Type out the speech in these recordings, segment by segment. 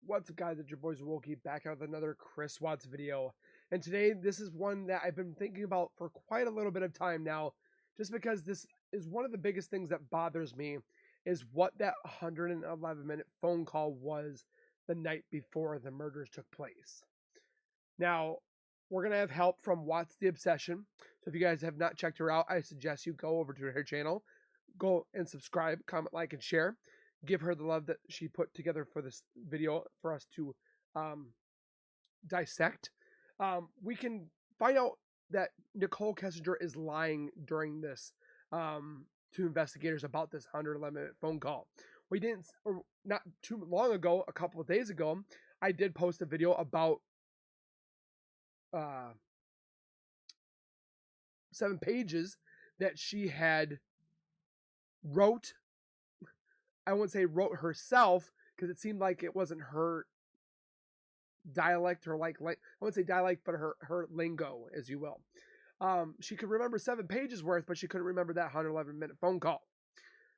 What's up, guys? It's your boys Wokey back out with another Chris Watts video. And today, this is one that I've been thinking about for quite a little bit of time now, just because this is one of the biggest things that bothers me, is what that 111-minute phone call was the night before the murders took place. Now, we're going to have help from Watts the Obsession. So if you guys have not checked her out, I suggest you go over to her channel, go and subscribe, comment, like, and share. Give her the love that she put together for this video for us to dissect. We can find out that Nicole Kessinger is lying during this to investigators about this 111-minute phone call. We didn't, or not too long ago, a couple of days ago, I did post a video about 7 pages that she had wrote. I wouldn't say wrote herself, because it seemed like it wasn't her dialect, or like I wouldn't say dialect, but her lingo, as you will. She could remember 7 pages worth, but she couldn't remember that 111-minute phone call.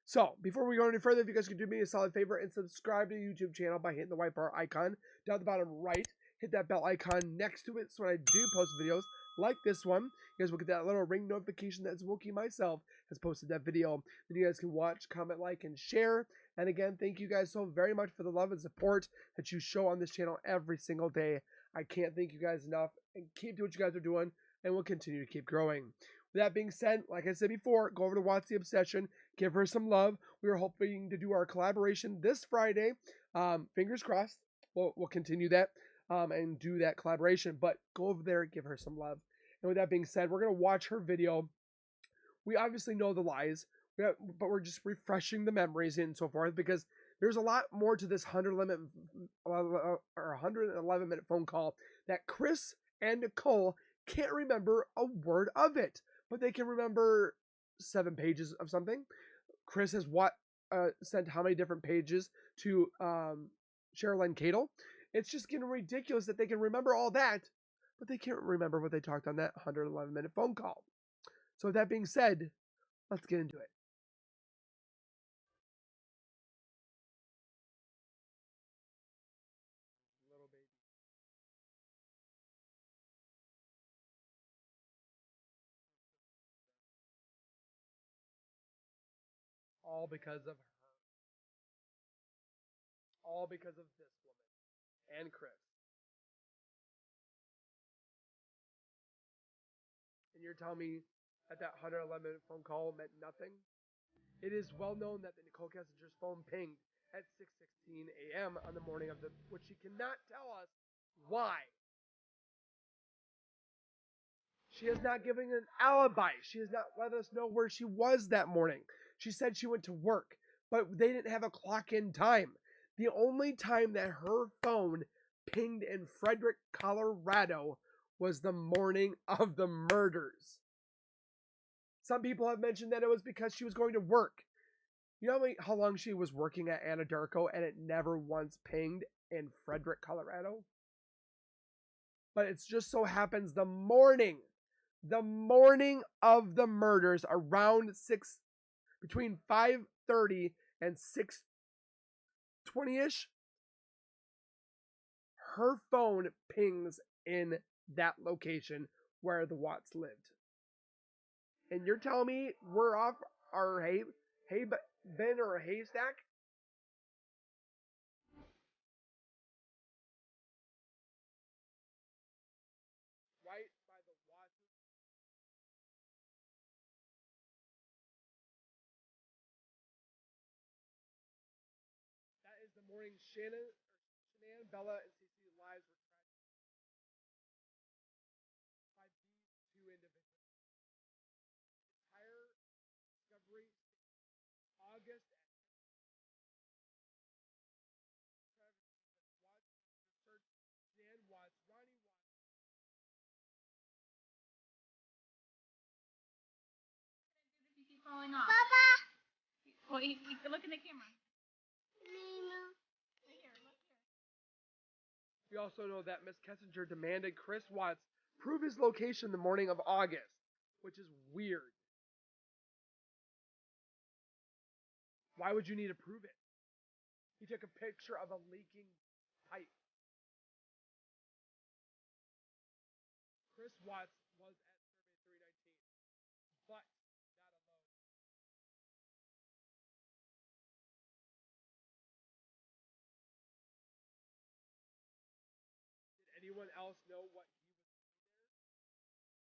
So before we go any further, if you guys could do me a solid favor and subscribe to the YouTube channel by hitting the white bar icon down at the bottom right. Hit that bell icon next to it so when I do post videos like this one, you guys will get that little ring notification that Wookie myself has posted that video. Then you guys can watch, comment, like, and share. And again, thank you guys so very much for the love and support that you show on this channel every single day. I can't thank you guys enough, and keep doing what you guys are doing, and we'll continue to keep growing. With that being said, like I said before, go over to Watts the Obsession, give her some love. We are hoping to do our collaboration this Friday. Fingers crossed. We'll continue that. And do that collaboration, but go over there and give her some love. And with that being said, we're going to watch her video. We obviously know the lies, but we're just refreshing the memories and so forth, because there's a lot more to this 111-minute phone call that Chris and Nicole can't remember a word of it, but they can remember 7 pages of something. Chris has sent how many different pages to Sherilyn Cadle. It's just getting ridiculous that they can remember all that, but they can't remember what they talked on that 111-minute phone call. So with that being said, let's get into it. Little baby. All because of her. All because of this woman and Chris. And you're telling me that 111-minute phone call meant nothing? It is well known that the Nicole Kessinger's phone pinged at 6:16 a.m. on the morning of which she cannot tell us why. She has not given an alibi. She has not let us know where she was that morning. She said she went to work, but they didn't have a clock-in time. The only time that her phone pinged in Frederick, Colorado was the morning of the murders. Some people have mentioned that it was because she was going to work. You know how long she was working at Anadarko and it never once pinged in Frederick, Colorado? But it just so happens the morning of the murders, around between 5:30 and 6:20-ish, her phone pings in that location where the Watts lived. And you're telling me we're off our bin or a haystack? Right by the Watts. That is the morning Shannon, Bella, and Cece's lives were by these 2 individuals. Entire discovery, August at Watts, research, Dan Watts, Ronnie Watts. You keep falling off. Papa! Well, you look in the camera. We also know that Miss Kessinger demanded Chris Watts prove his location the morning of August, which is weird. Why would you need to prove it? He took a picture of a leaking tight. Chris Watts was at Survey 319, but not alone. Did anyone else know what he was doing there?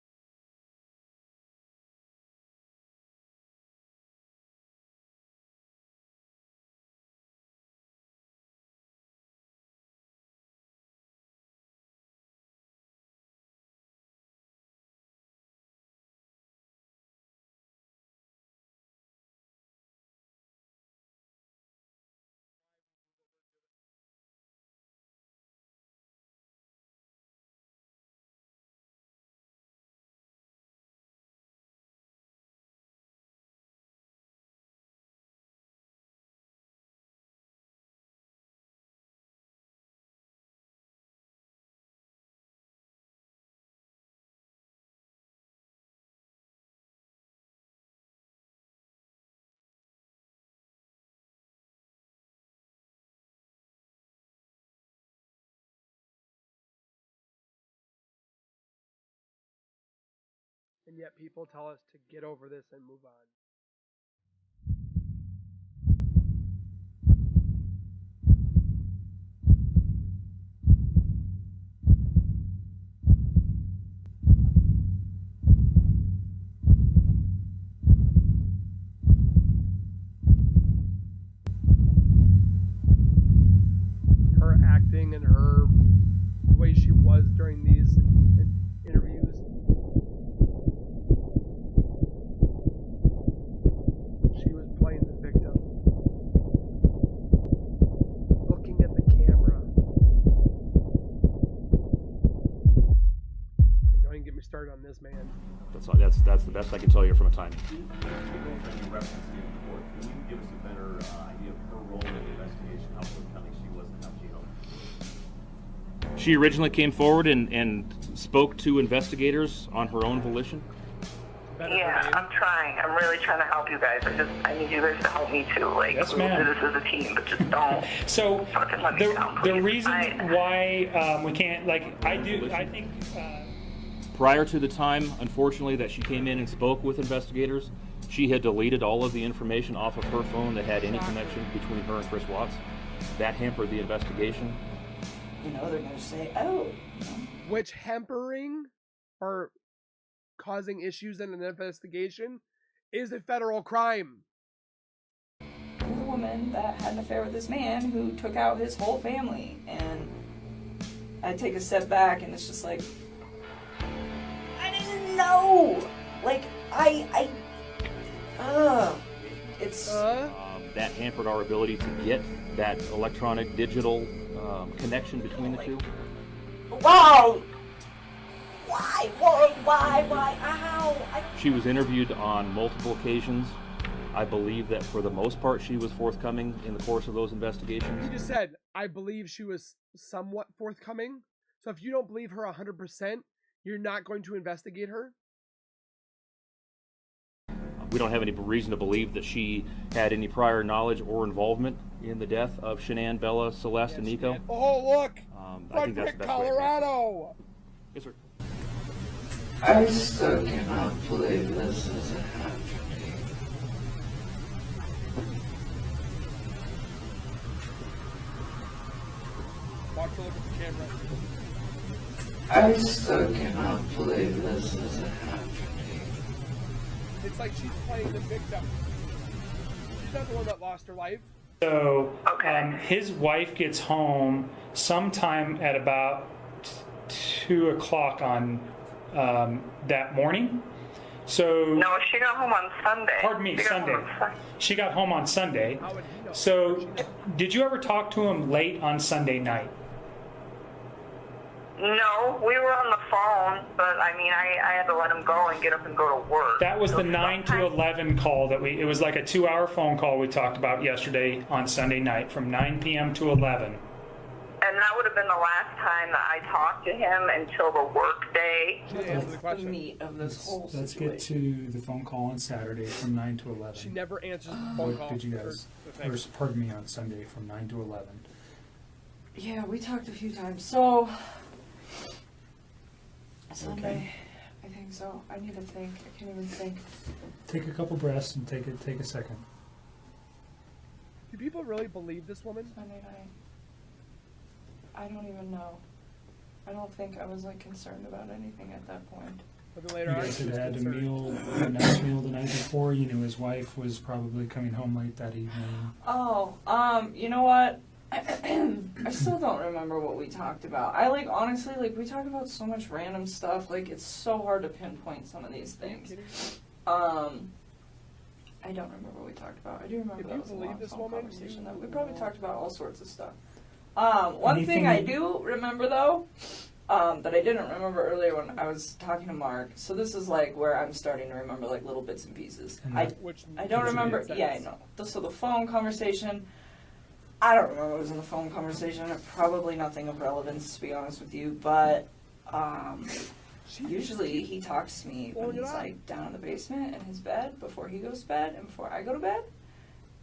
And yet people tell us to get over this and move on. Her acting and her the way she was during these interviews. She was playing the victim. Looking at the camera. And don't even get me started on this man. That's the best I can tell you from a time. Can you give us a better idea of her role in the investigation, how forthcoming she was and how she helped? She originally came forward and spoke to investigators on her own volition. Yeah, I'm trying. I'm really trying to help you guys. I need you guys to help me too. Like, Yes, we'll ma'am. do this as a team, but just don't. So fucking let me down, the please. reason why we can't, like, I think. Prior to the time, unfortunately, that she came in and spoke with investigators, she had deleted all of the information off of her phone that had any connection between her and Chris Watts. That hampered the investigation. You know, they're going to say, oh. Which hampering or causing issues in an investigation is a federal crime. The woman that had an affair with this man who took out his whole family. And I take a step back and it's just like, I didn't know. Like, it's... That hampered our ability to get that electronic digital connection between the two. Why? Ow! She was interviewed on multiple occasions. I believe that for the most part she was forthcoming in the course of those investigations. You just said, I believe she was somewhat forthcoming. So if you don't believe her 100%, you're not going to investigate her? We don't have any reason to believe that she had any prior knowledge or involvement in the death of Shanann, Bella, Celeste, and Nico. Oh, look! I think that's Frederick, the best way to answer. Colorado! Yes, sir. I still cannot believe this is happening. Watch her look at the camera. I still cannot believe this is happening. It's like she's playing the victim. She's not the one that lost her life. So his wife gets home sometime at about 2 o'clock on that morning. So No, she got home on Sunday. Pardon me, Sunday. She got home on Sunday. How would he know? So did you ever talk to him late on Sunday night? No, we were on the phone, but I mean, I had to let him go and get up and go to work. That was So the 9 to sometimes- 11 call that it was like a 2-hour phone call we talked about yesterday on Sunday night from 9 p.m. to 11. And that would have been the last time that I talked to him until the work day. She didn't answer the the question. meat of this whole Let's situation. get to the phone call on Saturday from 9 to 11. She never answers the phone What call. did you guys, or the thing. or pardon me, on Sunday from 9 to 11? Yeah, we talked a few times. So, Sunday, I think so. I need to think. I can't even think. Take a couple breaths and take a second. Do people really believe this woman? Sunday night. I don't even know. I don't think I was like concerned about anything at that point. But then You later on, guys she had was had concerned. a nice meal the night before. You knew his wife was probably coming home late that evening. Oh, you know what? I still don't remember what we talked about. I like honestly like we talk about so much random stuff. Like it's so hard to pinpoint some of these Are you things. kidding? I don't remember what we talked about. I do remember If that you was a believe long this phone woman, conversation. That we you- probably talked about all sorts of stuff. One thing I do remember though, that I didn't remember earlier when I was talking to Mark. So this is like where I'm starting to remember like little bits and pieces. And I Which I don't Which remember. makes Yeah, I sense. know. So the phone conversation. I don't remember what was in the phone conversation. Probably nothing of relevance, to be honest with you. But usually he talks to me when he's like down in the basement in his bed before he goes to bed and before I go to bed.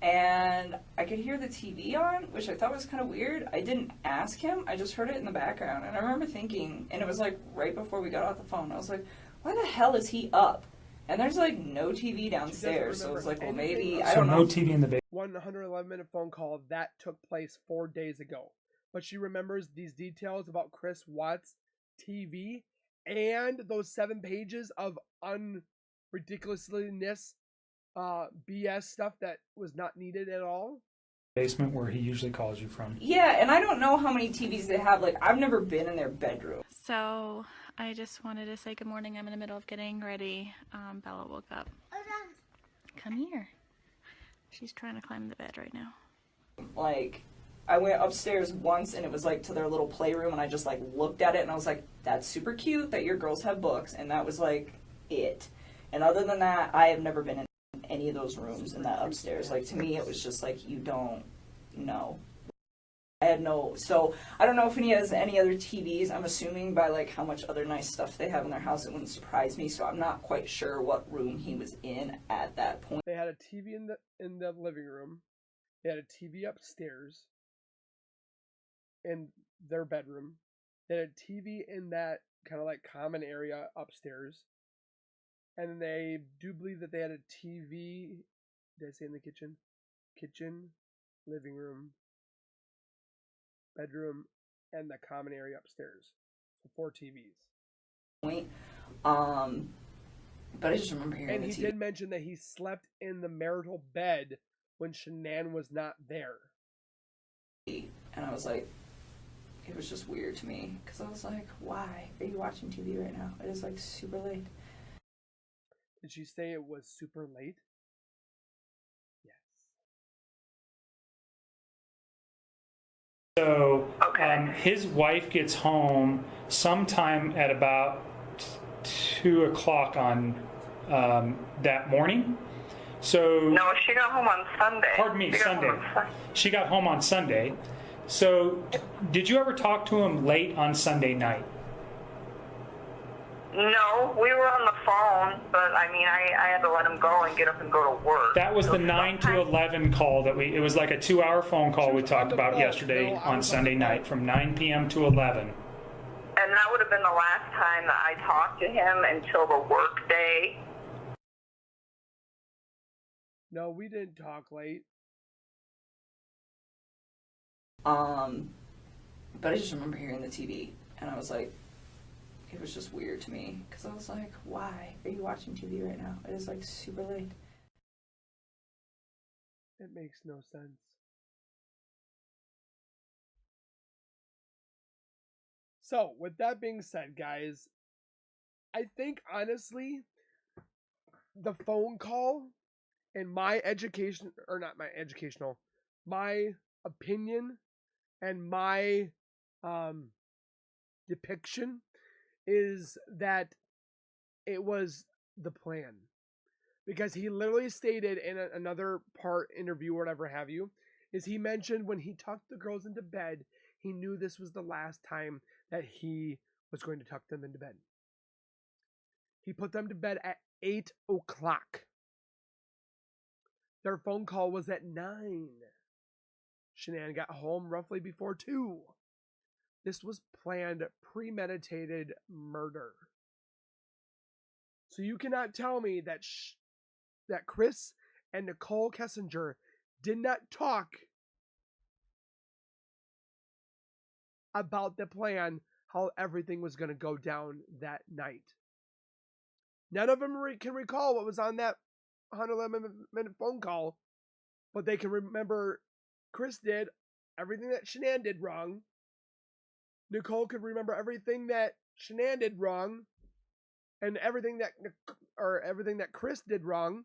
And I could hear the TV on, which I thought was kind of weird. I didn't ask him. I just heard it in the background. And I remember thinking, and it was like right before we got off the phone, I was like, why the hell is he up? And there's like no TV downstairs. So I was like, well, maybe, I So don't know. no TV in the basement. 111-minute phone call that took place 4 days ago. But she remembers these details about Chris Watts' TV and those 7 pages of unridiculousness, BS stuff that was not needed at all. Basement where he usually calls you from. Yeah, and I don't know how many TVs they have. Like, I've never been in their bedroom. So I just wanted to say good morning. I'm in the middle of getting ready. Bella woke up. Come here. She's trying to climb the bed right now. Like, I went upstairs once and it was like to their little playroom and I just like looked at it and I was like, that's super cute that your girls have books. And that was like it. And other than that, I have never been in any of those rooms in that upstairs. Like, to me, it was just like, you don't know. I had no, so I don't know if he has any other TVs. I'm assuming by like how much other nice stuff they have in their house, it wouldn't surprise me. So I'm not quite sure what room he was in at that point. They had a TV in the living room. They had a TV upstairs in their bedroom. They had a TV in that kind of like common area upstairs. And they do believe that they had a TV, did I say in the kitchen? Kitchen, living room, bedroom, and the common area upstairs. So 4 TVs. But I just remember hearing And the he TV. did mention that he slept in the marital bed when Shanann was not there. And I was like, it was just weird to me. Because I was like, why are you watching TV right now? It is like super late. Did she say it was super late? Yes. So Okay. his wife gets home sometime at about 2 o'clock on that morning. So No, she got home on Sunday. Pardon me, She got home Sunday. on Sun- She got home on Sunday. So did you ever talk to him late on Sunday night? No, we were on the phone, but I mean, I had to let him go and get up and go to work. That was So the 9 to sometime- 11 call that it was like a 2-hour phone call we talked about phone. yesterday No, I on was on Sunday the night phone. from 9 p.m. to 11. And that would have been the last time that I talked to him until the work day. No, we didn't talk late. But I just remember hearing the TV. And I was like, it was just weird to me. Because I was like, why are you watching TV right now? It is like super late. It makes no sense. So, with that being said, guys, I think honestly, the phone call and my education, or not my educational, my opinion and my depiction is that it was the plan. Because he literally stated in another part interview or whatever have you, is he mentioned when he tucked the girls into bed, he knew this was the last time that he was going to tuck them into bed. He put them to bed at 8 o'clock. Their phone call was at 9. Shanann got home roughly before 2. This was planned, premeditated murder. So you cannot tell me that that Chris and Nicole Kessinger did not talk about the plan, how everything was going to go down that night. None of them can recall what was on that 111-minute phone call, but they can remember Chris did everything that Shanann did wrong. Nicole could remember everything that Shanann did wrong, and everything that Chris did wrong.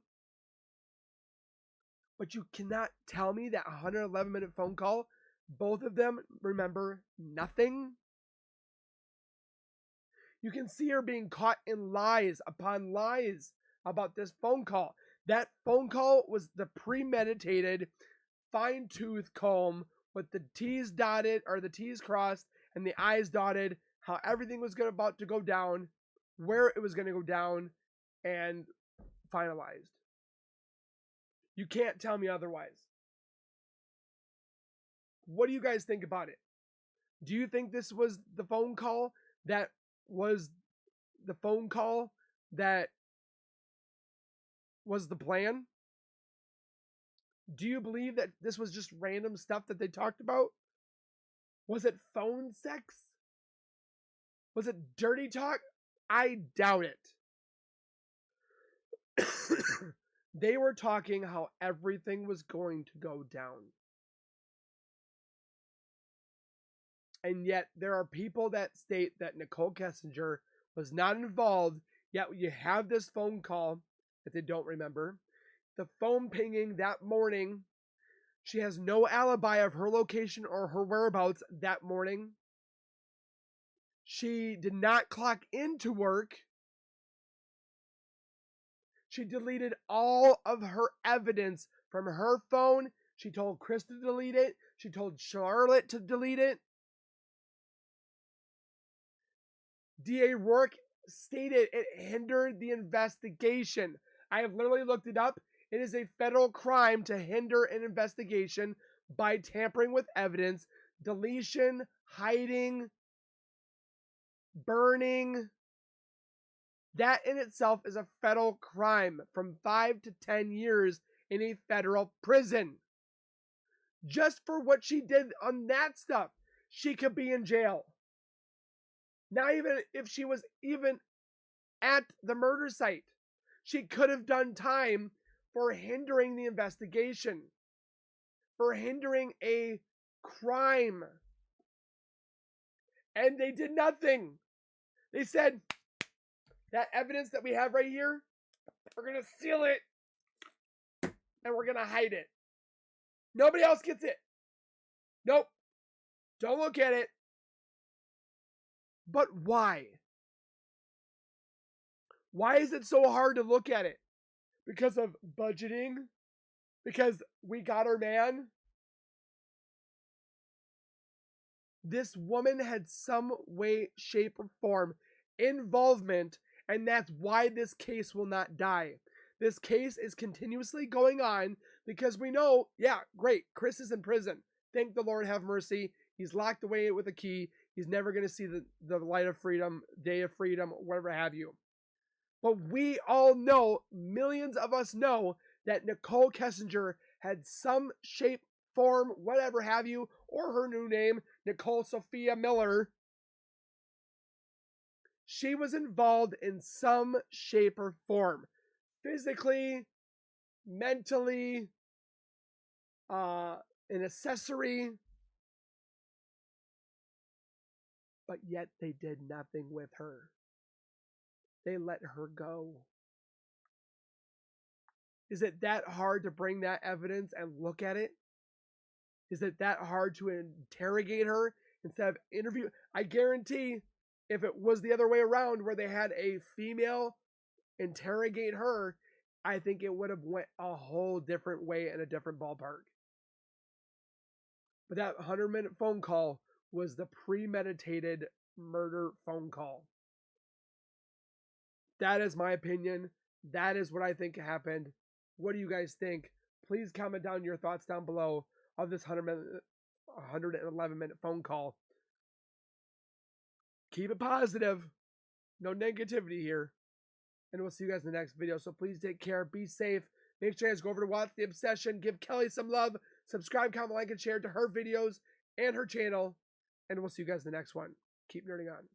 But you cannot tell me that 111-minute phone call, both of them remember nothing. You can see her being caught in lies upon lies about this phone call. That phone call was the premeditated, fine-tooth comb with the T's dotted, or the T's crossed, and the I's dotted, how everything was about to go down, where it was going to go down, and finalized. You can't tell me otherwise. What do you guys think about it? Do you think this was the phone call that was the plan? Do you believe that this was just random stuff that they talked about? Was it phone sex? Was it dirty talk? I doubt it. They were talking how everything was going to go down. And yet there are people that state that Nicole Kessinger was not involved, yet you have this phone call that they don't remember. The phone pinging that morning. She has no alibi of her location or her whereabouts that morning. She did not clock into work. She deleted all of her evidence from her phone. She told Chris to delete it. She told Charlotte to delete it. DA Rourke stated it hindered the investigation. I have literally looked it up. It is a federal crime to hinder an investigation by tampering with evidence, deletion, hiding, burning. That in itself is a federal crime from 5 to 10 years in a federal prison. Just for what she did on that stuff, she could be in jail. Not even if she was even at the murder site. She could have done time for hindering the investigation, for hindering a crime. And they did nothing. They said, that evidence that we have right here, we're going to seal it and we're going to hide it. Nobody else gets it. Nope. Don't look at it. But why? Why is it so hard to look at it? Because of budgeting? Because we got our man? This woman had some way, shape, or form involvement, and that's why this case will not die. This case is continuously going on because we know, yeah, great, Chris is in prison. Thank the Lord, have mercy. He's locked away with a key. He's never going to see the light of freedom, day of freedom, whatever have you. But we all know, millions of us know, that Nicole Kessinger had some shape, form, whatever have you, or her new name, Nicole Sophia Miller. She was involved in some shape or form. Physically, mentally, an accessory. But yet they did nothing with her. They let her go. Is it that hard to bring that evidence and look at it? Is it that hard to interrogate her instead of interview? I guarantee if it was the other way around where they had a female interrogate her, I think it would have went a whole different way in a different ballpark. But that 100-minute phone call was the premeditated murder phone call. That is my opinion. That is what I think happened. What do you guys think? Please comment down your thoughts down below. of this 111-minute phone call. Keep it positive. No negativity here. And we'll see you guys in the next video. So please take care. Be safe. Make sure you guys go over to Watch the Obsession. Give Kelly some love. Subscribe, comment, like, and share to her videos and her channel. And we'll see you guys in the next one. Keep nerding on.